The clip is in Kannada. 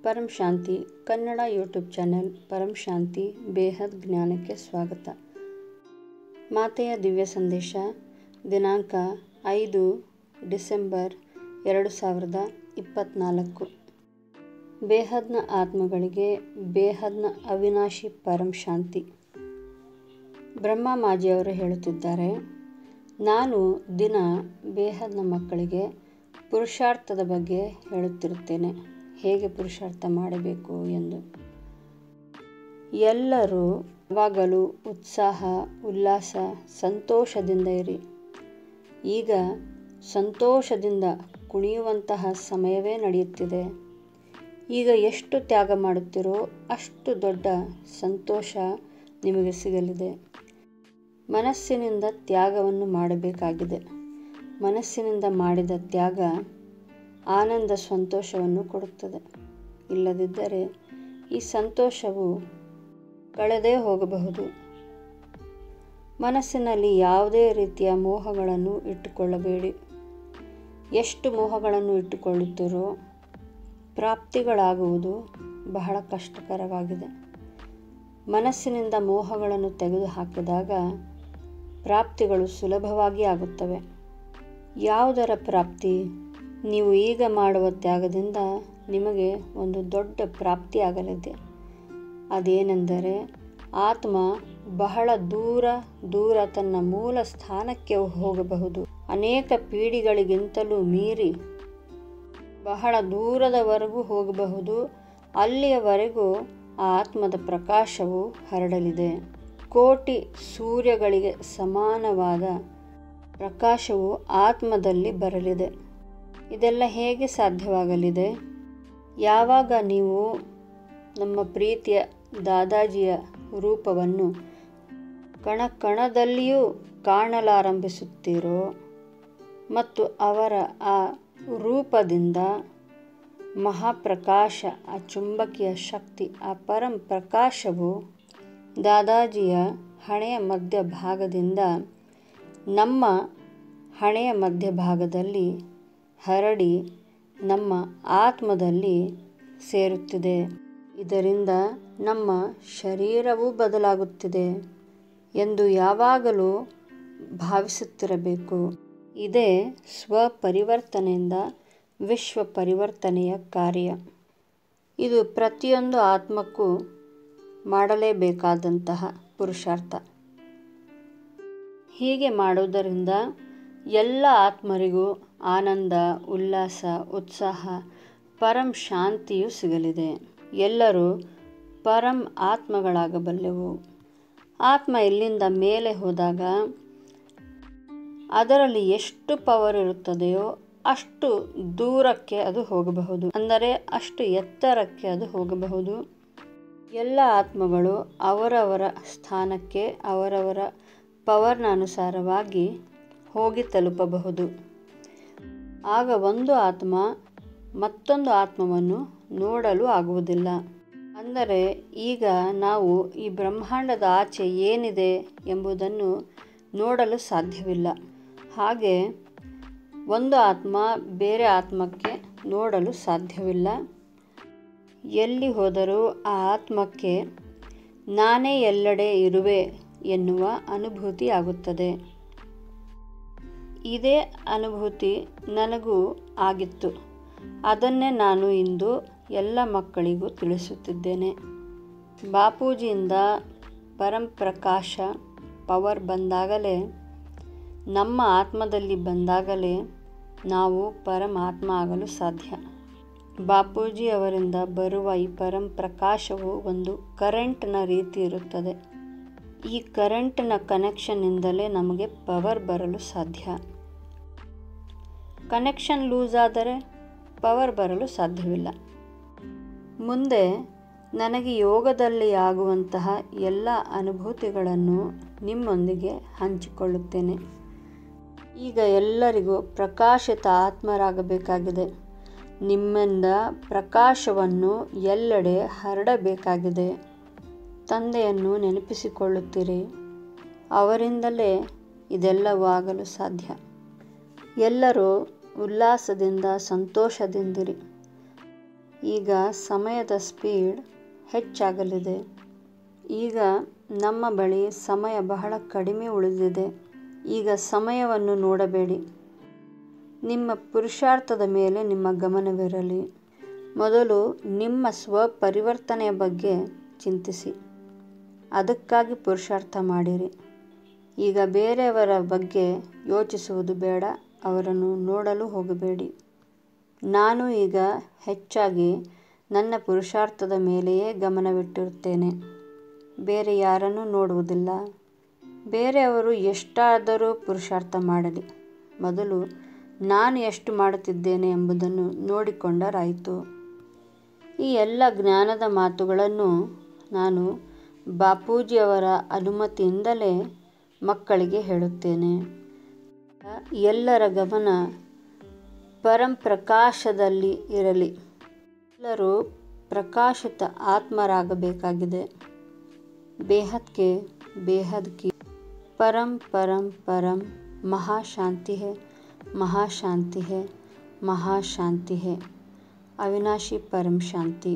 ಪರಂ ಶಾಂತಿ ಕನ್ನಡ ಯೂಟ್ಯೂಬ್ ಚಾನೆಲ್ ಪರಂ ಶಾಂತಿ ಬೇಹದ್ ಜ್ಞಾನಕ್ಕೆ ಸ್ವಾಗತ. ಮಾತೆಯ ದಿವ್ಯ ಸಂದೇಶ ದಿನಾಂಕ 5 ಡಿಸೆಂಬರ್ 2024. ಬೇಹದ್ನ ಆತ್ಮಗಳಿಗೆ ಬೇಹದ್ನ ಅವಿನಾಶಿ ಪರಂ ಶಾಂತಿ. ಬ್ರಹ್ಮ ಮಾಜಿಯವರು ಹೇಳುತ್ತಿದ್ದಾರೆ, ನಾನು ದಿನ ಬೇಹದ್ನ ಮಕ್ಕಳಿಗೆ ಪುರುಷಾರ್ಥದ ಬಗ್ಗೆ ಹೇಳುತ್ತಿರುತ್ತೇನೆ, ಹೇಗೆ ಪುರುಷಾರ್ಥ ಮಾಡಬೇಕು ಎಂದು. ಎಲ್ಲರೂ ಯಾವಾಗಲೂ ಉತ್ಸಾಹ, ಉಲ್ಲಾಸ, ಸಂತೋಷದಿಂದ ಇರಿ. ಈಗ ಸಂತೋಷದಿಂದ ಕುಣಿಯುವಂತಹ ಸಮಯವೇ ನಡೆಯುತ್ತಿದೆ. ಈಗ ಎಷ್ಟು ತ್ಯಾಗ ಮಾಡುತ್ತೀರೋ ಅಷ್ಟು ದೊಡ್ಡ ಸಂತೋಷ ನಿಮಗೆ ಸಿಗಲಿದೆ. ಮನಸ್ಸಿನಿಂದ ತ್ಯಾಗವನ್ನು ಮಾಡಬೇಕಾಗಿದೆ. ಮನಸ್ಸಿನಿಂದ ಮಾಡಿದ ತ್ಯಾಗ ಆನಂದ ಸಂತೋಷವನ್ನು ಕೊಡುತ್ತದೆ. ಇಲ್ಲದಿದ್ದರೆ ಈ ಸಂತೋಷವು ಕಳೆದೇ ಹೋಗಬಹುದು. ಮನಸ್ಸಿನಲ್ಲಿ ಯಾವುದೇ ರೀತಿಯ ಮೋಹಗಳನ್ನು ಇಟ್ಟುಕೊಳ್ಳಬೇಡಿ. ಎಷ್ಟು ಮೋಹಗಳನ್ನು ಇಟ್ಟುಕೊಳ್ಳುತ್ತೀರೋ ಪ್ರಾಪ್ತಿಗಳಾಗುವುದು ಬಹಳ ಕಷ್ಟಕರವಾಗಿದೆ. ಮನಸ್ಸಿನಿಂದ ಮೋಹಗಳನ್ನು ತೆಗೆದುಹಾಕಿದಾಗ ಪ್ರಾಪ್ತಿಗಳು ಸುಲಭವಾಗಿ ಆಗುತ್ತವೆ. ಯಾವುದರ ಪ್ರಾಪ್ತಿ? ನೀವು ಈಗ ಮಾಡುವ ತ್ಯಾಗದಿಂದ ನಿಮಗೆ ಒಂದು ದೊಡ್ಡ ಪ್ರಾಪ್ತಿಯಾಗಲಿದೆ. ಅದೇನೆಂದರೆ ಆತ್ಮ ಬಹಳ ದೂರ ತನ್ನ ಮೂಲ ಸ್ಥಾನಕ್ಕೆ ಹೋಗಬಹುದು. ಅನೇಕ ಪೀಳಿಗೆಗಳಿಗಿಂತಲೂ ಮೀರಿ ಬಹಳ ದೂರದವರೆಗೂ ಹೋಗಬಹುದು. ಅಲ್ಲಿಯವರೆಗೂ ಆ ಆತ್ಮದ ಪ್ರಕಾಶವು ಹರಡಲಿದೆ. ಕೋಟಿ ಸೂರ್ಯಗಳಿಗೆ ಸಮಾನವಾದ ಪ್ರಕಾಶವು ಆತ್ಮದಲ್ಲಿ ಬರಲಿದೆ. ಇದೆಲ್ಲ ಹೇಗೆ ಸಾಧ್ಯವಾಗಲಿದೆ? ಯಾವಾಗ ನೀವು ನಮ್ಮ ಪ್ರೀತಿಯ ದಾದಾಜಿಯ ರೂಪವನ್ನು ಕಣದಲ್ಲಿಯೂ ಕಾಣಲಾರಂಭಿಸುತ್ತೀರೋ ಮತ್ತು ಅವರ ಆ ರೂಪದಿಂದ ಮಹಾಪ್ರಕಾಶ, ಆ ಚುಂಬಕೀಯ ಶಕ್ತಿ, ಆ ಪರಂ ಪ್ರಕಾಶವು ದಾದಾಜಿಯ ಹಣೆಯ ಮಧ್ಯಭಾಗದಿಂದ ನಮ್ಮ ಹಣೆಯ ಮಧ್ಯಭಾಗದಲ್ಲಿ ಹರಡಿ ನಮ್ಮ ಆತ್ಮದಲ್ಲಿ ಸೇರುತ್ತಿದೆ. ಇದರಿಂದ ನಮ್ಮ ಶರೀರವೂ ಬದಲಾಗುತ್ತಿದೆ ಎಂದು ಯಾವಾಗಲೂ ಭಾವಿಸುತ್ತಿರಬೇಕು. ಇದೇ ಸ್ವಪರಿವರ್ತನೆಯಿಂದ ವಿಶ್ವ ಪರಿವರ್ತನೆಯ ಕಾರ್ಯ. ಇದು ಪ್ರತಿಯೊಂದು ಆತ್ಮಕ್ಕೂ ಮಾಡಲೇಬೇಕಾದಂತಹ ಪುರುಷಾರ್ಥ. ಹೀಗೆ ಮಾಡುವುದರಿಂದ ಎಲ್ಲ ಆತ್ಮರಿಗೂ ಆನಂದ, ಉಲ್ಲಾಸ, ಉತ್ಸಾಹ, ಪರಂ ಶಾಂತಿಯು ಸಿಗಲಿದೆ. ಎಲ್ಲರೂ ಪರಂ ಆತ್ಮಗಳಾಗಬಲ್ಲೆವು. ಆತ್ಮ ಇಲ್ಲಿಂದ ಮೇಲೆ ಹೋದಾಗ ಅದರಲ್ಲಿ ಎಷ್ಟು ಪವರ್ ಇರುತ್ತದೆಯೋ ಅಷ್ಟು ದೂರಕ್ಕೆ ಅದು ಹೋಗಬಹುದು, ಅಂದರೆ ಅಷ್ಟು ಎತ್ತರಕ್ಕೆ ಅದು ಹೋಗಬಹುದು. ಎಲ್ಲ ಆತ್ಮಗಳು ಅವರವರ ಸ್ಥಾನಕ್ಕೆ ಅವರವರ ಪವರ್ನ ಅನುಸಾರವಾಗಿ ಹೋಗಿ ತಲುಪಬಹುದು. ಆಗ ಒಂದು ಆತ್ಮ ಮತ್ತೊಂದು ಆತ್ಮವನ್ನು ನೋಡಲು ಆಗುವುದಿಲ್ಲ. ಅಂದರೆ ಈಗ ನಾವು ಈ ಬ್ರಹ್ಮಾಂಡದ ಆಚೆ ಏನಿದೆ ಎಂಬುದನ್ನು ನೋಡಲು ಸಾಧ್ಯವಿಲ್ಲ. ಹಾಗೆ ಒಂದು ಆತ್ಮ ಬೇರೆ ಆತ್ಮಕ್ಕೆ ನೋಡಲು ಸಾಧ್ಯವಿಲ್ಲ. ಎಲ್ಲಿ ಹೋದರೂ ಆ ಆತ್ಮಕ್ಕೆ ನಾನೇ ಎಲ್ಲೆಡೆ ಇರುವೆ ಎನ್ನುವ ಅನುಭೂತಿ ಆಗುತ್ತದೆ. ಇದೇ ಅನುಭೂತಿ ನನಗೂ ಆಗಿತ್ತು. ಅದನ್ನೇ ನಾನು ಇಂದು ಎಲ್ಲ ಮಕ್ಕಳಿಗೂ ತಿಳಿಸುತ್ತಿದ್ದೇನೆ. ಬಾಪೂಜಿಯಿಂದ ಪರಂಪ್ರಕಾಶ ಪವರ್ ಬಂದಾಗಲೇ, ನಮ್ಮ ಆತ್ಮದಲ್ಲಿ ಬಂದಾಗಲೇ ನಾವು ಪರಮಾತ್ಮ ಆಗಲು ಸಾಧ್ಯ. ಬಾಪೂಜಿ ಅವರಿಂದ ಬರುವ ಈ ಪರಂಪ್ರಕಾಶವು ಒಂದು ಕರೆಂಟ್ನ ರೀತಿ ಇರುತ್ತದೆ. ಈ ಕರೆಂಟ್ನ ಕನೆಕ್ಷನ್ನಿಂದಲೇ ನಮಗೆ ಪವರ್ ಬರಲು ಸಾಧ್ಯ. ಕನೆಕ್ಷನ್ ಲೂಸ್ ಆದರೆ ಪವರ್ ಬರಲು ಸಾಧ್ಯವಿಲ್ಲ. ಮುಂದೆ ನನಗೆ ಯೋಗದಲ್ಲಿ ಆಗುವಂತಹ ಎಲ್ಲ ಅನುಭೂತಿಗಳನ್ನು ನಿಮ್ಮೊಂದಿಗೆ ಹಂಚಿಕೊಳ್ಳುತ್ತೇನೆ. ಈಗ ಎಲ್ಲರಿಗೂ ಪ್ರಕಾಶಿತ ಆತ್ಮರಾಗಬೇಕಾಗಿದೆ. ನಿಮ್ಮಿಂದ ಪ್ರಕಾಶವನ್ನು ಎಲ್ಲೆಡೆ ಹರಡಬೇಕಾಗಿದೆ. ತಂದೆಯನ್ನು ನೆನಪಿಸಿಕೊಳ್ಳುತ್ತೀರಿ. ಅವರಿಂದಲೇ ಇದೆಲ್ಲವೂ ಆಗಲು ಸಾಧ್ಯ. ಎಲ್ಲರೂ ಉಲ್ಲಾಸದಿಂದ ಸಂತೋಷದಿಂದಿರಿ. ಈಗ ಸಮಯದ ಸ್ಪೀಡ್ ಹೆಚ್ಚಾಗಲಿದೆ. ಈಗ ನಮ್ಮ ಬಳಿ ಸಮಯ ಬಹಳ ಕಡಿಮೆ ಉಳಿದಿದೆ. ಈಗ ಸಮಯವನ್ನು ನೋಡಬೇಡಿ. ನಿಮ್ಮ ಪುರುಷಾರ್ಥದ ಮೇಲೆ ನಿಮ್ಮ ಗಮನವಿರಲಿ. ಮೊದಲು ನಿಮ್ಮ ಸ್ವಪರಿವರ್ತನೆಯ ಬಗ್ಗೆ ಚಿಂತಿಸಿ, ಅದಕ್ಕಾಗಿ ಪುರುಷಾರ್ಥ ಮಾಡಿರಿ. ಈಗ ಬೇರೆಯವರ ಬಗ್ಗೆ ಯೋಚಿಸುವುದು ಬೇಡ, ಅವರನ್ನು ನೋಡಲು ಹೋಗಬೇಡಿ. ನಾನು ಈಗ ಹೆಚ್ಚಾಗಿ ನನ್ನ ಪುರುಷಾರ್ಥದ ಮೇಲೆಯೇ ಗಮನವಿಟ್ಟಿರುತ್ತೇನೆ, ಬೇರೆ ಯಾರನ್ನೂ ನೋಡುವುದಿಲ್ಲ. ಬೇರೆಯವರು ಎಷ್ಟಾದರೂ ಪುರುಷಾರ್ಥ ಮಾಡಲಿ, ಮೊದಲು ನಾನು ಎಷ್ಟು ಮಾಡುತ್ತಿದ್ದೇನೆ ಎಂಬುದನ್ನು ನೋಡಿಕೊಂಡರಾಯಿತು. ಈ ಎಲ್ಲ ಜ್ಞಾನದ ಮಾತುಗಳನ್ನು ನಾನು ಬಾಪೂಜಿಯವರ ಅನುಮತಿಯಿಂದಲೇ ಮಕ್ಕಳಿಗೆ ಹೇಳುತ್ತೇನೆ. ಎಲ್ಲರ ಗಮನ ಪರಂಪ್ರಕಾಶದಲ್ಲಿ ಇರಲಿ. ಎಲ್ಲರೂ ಪ್ರಕಾಶಿತ ಆತ್ಮರಾಗಬೇಕಾಗಿದೆ. ಬೇಹದ್ के बेहद की परम परम परम महाशांति है, महाशांति है, महाशांति है, अविनाशी परम शांति।